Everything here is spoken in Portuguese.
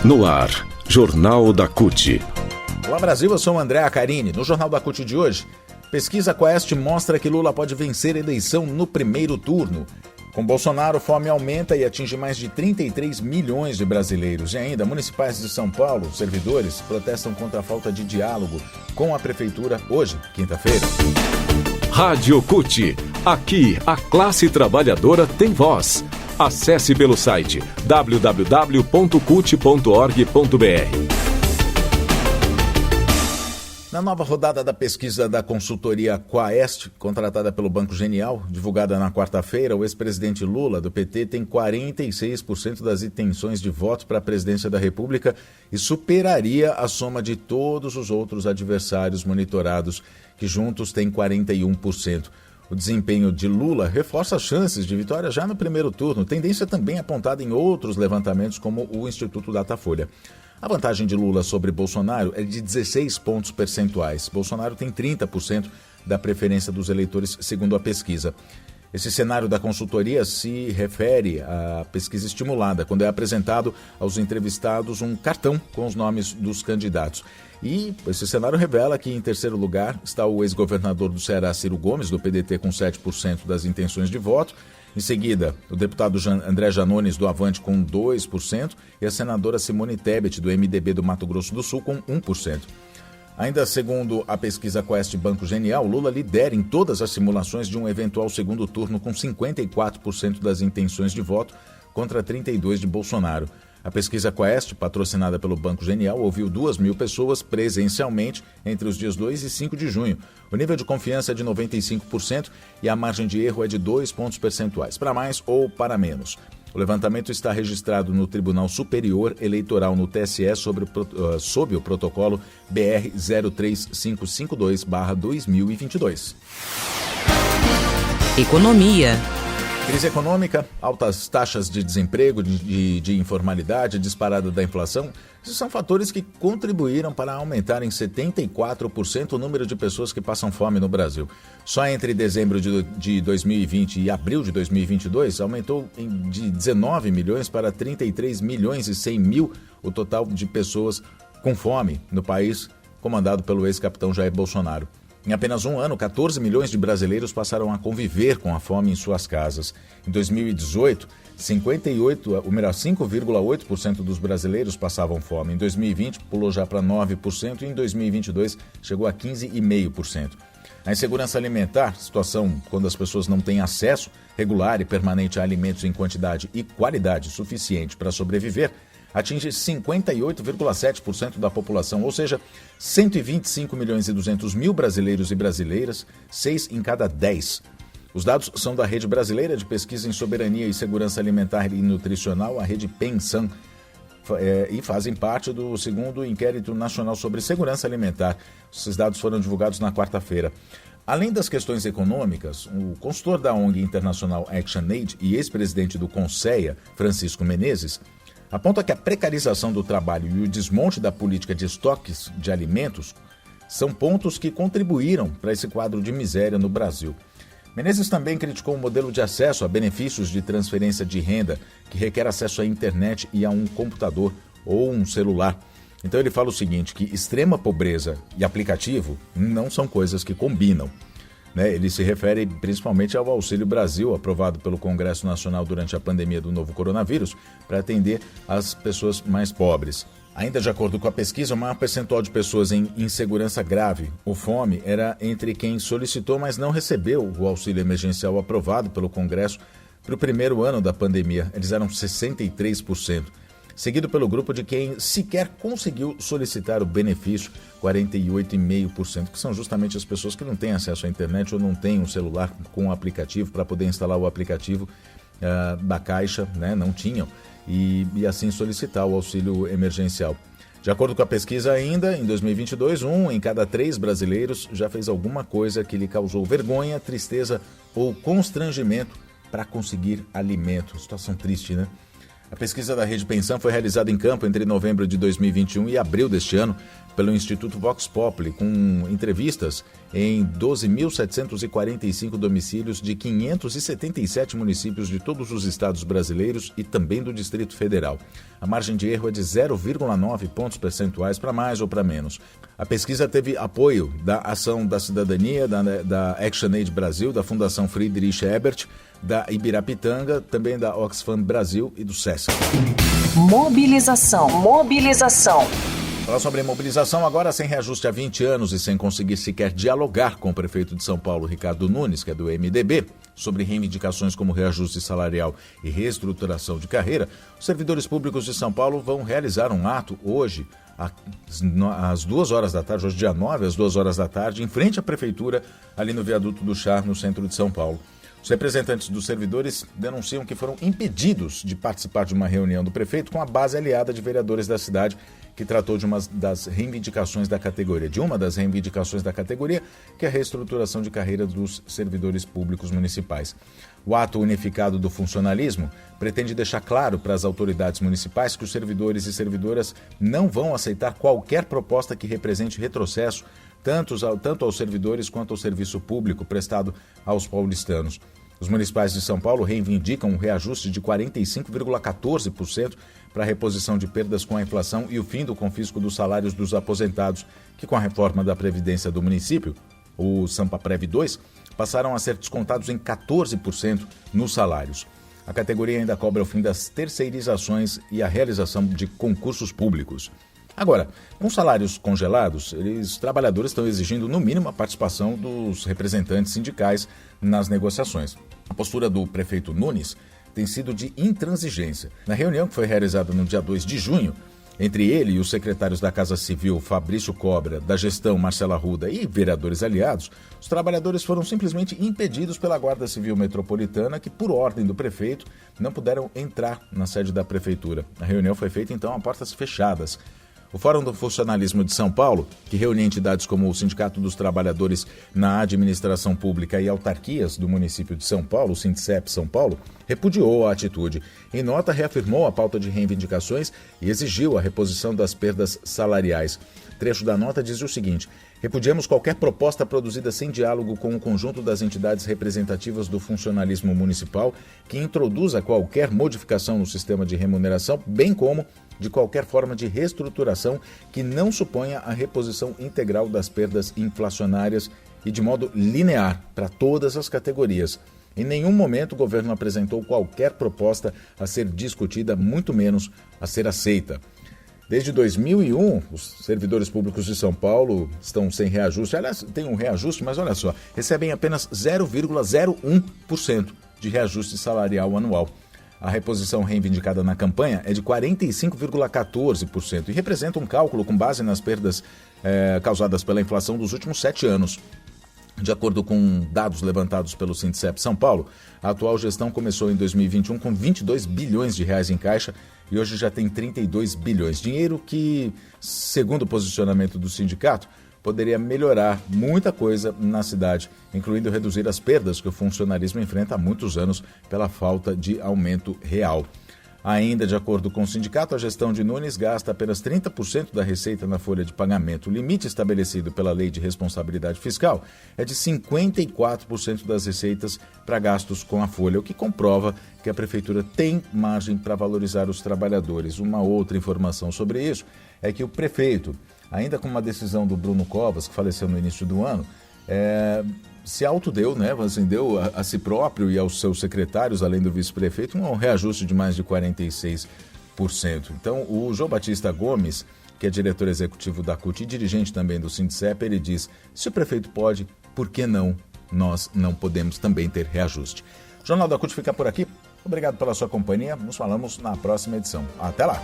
No ar, Jornal da CUT. Olá Brasil, eu sou o André Acarini. No Jornal da CUT de hoje, pesquisa Quaest mostra que Lula pode vencer a eleição no primeiro turno. Com Bolsonaro, fome aumenta e atinge mais de 33 milhões de brasileiros. E ainda, municipais de São Paulo, servidores, protestam contra a falta de diálogo com a prefeitura hoje, quinta-feira. Rádio CUT. Aqui, a classe trabalhadora tem voz. Acesse pelo site www.cut.org.br. Na nova rodada da pesquisa da consultoria Quaest, contratada pelo Banco Genial, divulgada na quarta-feira, o ex-presidente Lula, do PT, tem 46% das intenções de voto para a presidência da República e superaria a soma de todos os outros adversários monitorados, que juntos têm 41%. O desempenho de Lula reforça as chances de vitória já no primeiro turno, tendência também apontada em outros levantamentos como o Instituto Datafolha. A vantagem de Lula sobre Bolsonaro é de 16 pontos percentuais. Bolsonaro tem 30% da preferência dos eleitores, segundo a pesquisa. Esse cenário da consultoria se refere à pesquisa estimulada, quando é apresentado aos entrevistados um cartão com os nomes dos candidatos. E esse cenário revela que, em terceiro lugar, está o ex-governador do Ceará, Ciro Gomes, do PDT, com 7% das intenções de voto. Em seguida, o deputado André Janones, do Avante, com 2%, e a senadora Simone Tebet, do MDB do Mato Grosso do Sul, com 1%. Ainda segundo a pesquisa Quaest Banco Genial, Lula lidera em todas as simulações de um eventual segundo turno com 54% das intenções de voto contra 32% de Bolsonaro. A pesquisa Quaest, patrocinada pelo Banco Genial, ouviu 2.000 pessoas presencialmente entre os dias 2 e 5 de junho. O nível de confiança é de 95% e a margem de erro é de 2 pontos percentuais, para mais ou para menos. O levantamento está registrado no Tribunal Superior Eleitoral no TSE sob o protocolo BR 03552/2022. Economia. Crise econômica, altas taxas de desemprego, de informalidade, disparada da inflação, esses são fatores que contribuíram para aumentar em 74% o número de pessoas que passam fome no Brasil. Só entre dezembro de 2020 e abril de 2022, aumentou de 19 milhões para 33 milhões e 100 mil o total de pessoas com fome no país, comandado pelo ex-capitão Jair Bolsonaro. Em apenas um ano, 14 milhões de brasileiros passaram a conviver com a fome em suas casas. Em 2018, 5,8% dos brasileiros passavam fome. Em 2020, pulou já para 9% e em 2022 chegou a 15,5%. A insegurança alimentar, situação quando as pessoas não têm acesso regular e permanente a alimentos em quantidade e qualidade suficiente para sobreviver, atinge 58,7% da população, ou seja, 125 milhões e 200 mil brasileiros e brasileiras, 6 em cada 10. Os dados são da Rede Brasileira de Pesquisa em Soberania e Segurança Alimentar e Nutricional, a Rede PENSAN, e fazem parte do segundo Inquérito Nacional sobre Segurança Alimentar. Esses dados foram divulgados na quarta-feira. Além das questões econômicas, o consultor da ONG International ActionAid e ex-presidente do CONSEA, Francisco Menezes, aponta que a precarização do trabalho e o desmonte da política de estoques de alimentos são pontos que contribuíram para esse quadro de miséria no Brasil. Menezes também criticou o modelo de acesso a benefícios de transferência de renda, que requer acesso à internet e a um computador ou um celular. Então ele fala o seguinte, que extrema pobreza e aplicativo não são coisas que combinam. Ele se refere principalmente ao Auxílio Brasil, aprovado pelo Congresso Nacional durante a pandemia do novo coronavírus, para atender as pessoas mais pobres. Ainda de acordo com a pesquisa, o maior percentual de pessoas em insegurança grave ou fome era entre quem solicitou, mas não recebeu o auxílio emergencial aprovado pelo Congresso para o primeiro ano da pandemia. Eles eram 63%. Seguido pelo grupo de quem sequer conseguiu solicitar o benefício, 48,5%, que são justamente as pessoas que não têm acesso à internet ou não têm um celular com o aplicativo para poder instalar o aplicativo da Caixa, não tinham, e assim solicitar o auxílio emergencial. De acordo com a pesquisa ainda, em 2022, 1 em cada 3 brasileiros já fez alguma coisa que lhe causou vergonha, tristeza ou constrangimento para conseguir alimento. Situação triste, né? A pesquisa da Rede Pensão foi realizada em campo entre novembro de 2021 e abril deste ano. pelo Instituto Vox Populi, com entrevistas em 12.745 domicílios de 577 municípios de todos os estados brasileiros e também do Distrito Federal. A margem de erro é de 0,9 pontos percentuais para mais ou para menos. A pesquisa teve apoio da Ação da Cidadania, da ActionAid Brasil, da Fundação Friedrich Ebert, da Ibirapitanga, também da Oxfam Brasil e do SESC. Mobilização. Falar sobre mobilização agora, sem reajuste há 20 anos e sem conseguir sequer dialogar com o prefeito de São Paulo, Ricardo Nunes, que é do MDB, sobre reivindicações como reajuste salarial e reestruturação de carreira, os servidores públicos de São Paulo vão realizar um ato hoje, às 2 horas da tarde, hoje dia 9, às 2 horas da tarde, em frente à prefeitura, ali no Viaduto do Chá, no centro de São Paulo. Os representantes dos servidores denunciam que foram impedidos de participar de uma reunião do prefeito com a base aliada de vereadores da cidade, que tratou de uma das reivindicações da categoria, que é a reestruturação de carreira dos servidores públicos municipais. O ato unificado do funcionalismo pretende deixar claro para as autoridades municipais que os servidores e servidoras não vão aceitar qualquer proposta que represente retrocesso, tanto aos servidores quanto ao serviço público prestado aos paulistanos. Os municipais de São Paulo reivindicam um reajuste de 45,14% para a reposição de perdas com a inflação e o fim do confisco dos salários dos aposentados, que com a reforma da Previdência do município, o Sampaprev 2, passaram a ser descontados em 14% nos salários. A categoria ainda cobra o fim das terceirizações e a realização de concursos públicos. Agora, com salários congelados, os trabalhadores estão exigindo, no mínimo, a participação dos representantes sindicais nas negociações. A postura do prefeito Nunes tem sido de intransigência. Na reunião que foi realizada no dia 2 de junho, entre ele e os secretários da Casa Civil, Fabrício Cobra, da Gestão, Marcela Arruda, e vereadores aliados, os trabalhadores foram simplesmente impedidos pela Guarda Civil Metropolitana, que, por ordem do prefeito, não puderam entrar na sede da prefeitura. A reunião foi feita, então, a portas fechadas. O Fórum do Funcionalismo de São Paulo, que reúne entidades como o Sindicato dos Trabalhadores na Administração Pública e Autarquias do município de São Paulo, o Sindicep São Paulo, repudiou a atitude. Em nota, reafirmou a pauta de reivindicações e exigiu a reposição das perdas salariais. Trecho da nota diz o seguinte: repudiamos qualquer proposta produzida sem diálogo com o conjunto das entidades representativas do funcionalismo municipal que introduza qualquer modificação no sistema de remuneração, bem como de qualquer forma de reestruturação que não suponha a reposição integral das perdas inflacionárias e de modo linear para todas as categorias. Em nenhum momento o governo apresentou qualquer proposta a ser discutida, muito menos a ser aceita. Desde 2001, os servidores públicos de São Paulo estão sem reajuste. Aliás, tem um reajuste, mas olha só, recebem apenas 0,01% de reajuste salarial anual. A reposição reivindicada na campanha é de 45,14% e representa um cálculo com base nas perdas causadas pela inflação dos últimos 7 anos. De acordo com dados levantados pelo Sindicep São Paulo, a atual gestão começou em 2021 com 22 bilhões de reais em caixa e hoje já tem 32 bilhões. Dinheiro que, segundo o posicionamento do sindicato, poderia melhorar muita coisa na cidade, incluindo reduzir as perdas que o funcionalismo enfrenta há muitos anos pela falta de aumento real. Ainda de acordo com o sindicato, a gestão de Nunes gasta apenas 30% da receita na folha de pagamento. O limite estabelecido pela Lei de Responsabilidade Fiscal é de 54% das receitas para gastos com a folha, o que comprova que a Prefeitura tem margem para valorizar os trabalhadores. Uma outra informação sobre isso é que o prefeito, ainda com uma decisão do Bruno Covas, que faleceu no início do ano, se autodeu, assim, deu a si próprio e aos seus secretários, além do vice-prefeito, um reajuste de mais de 46%. Então, o João Batista Gomes, que é diretor executivo da CUT e dirigente também do Sindicep, ele diz: se o prefeito pode, por que não nós não podemos também ter reajuste? O Jornal da CUT fica por aqui. Obrigado pela sua companhia. Nos falamos na próxima edição. Até lá!